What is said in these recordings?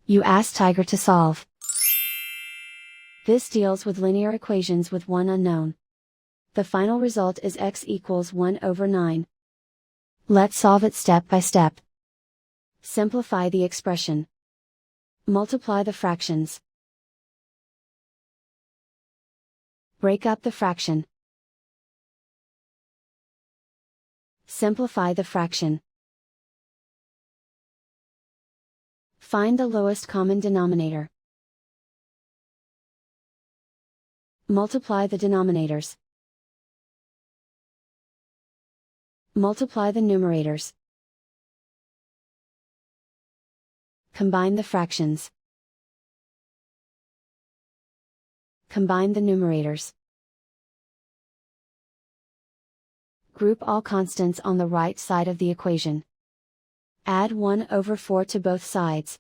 You ask Tiger to solve. This deals with linear equations with one unknown. The final result is x equals 1/9. Let's solve it step by step. Simplify the expression. Multiply the fractions. Break up the fraction. Simplify the fraction. Find the lowest common denominator. Multiply the denominators. Multiply the numerators. Combine the fractions. Combine the numerators. Group all constants on the right side of the equation. Add 1/4 to both sides.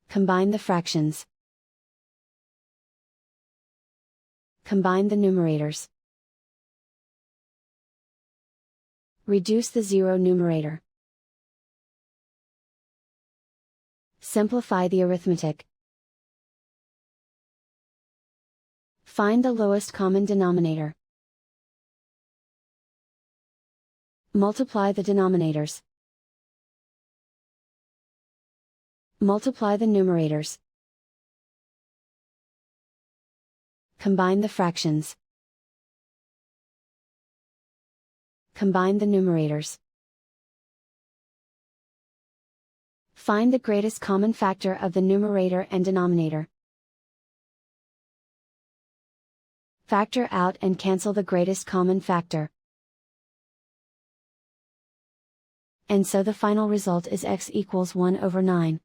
Combine the fractions. Combine the numerators. Reduce the zero numerator. Simplify the arithmetic. Find the lowest common denominator. Multiply the denominators. Multiply the numerators. Combine the fractions. Combine the numerators. Find the greatest common factor of the numerator and denominator. Factor out and cancel the greatest common factor. And so the final result is x equals 1/9.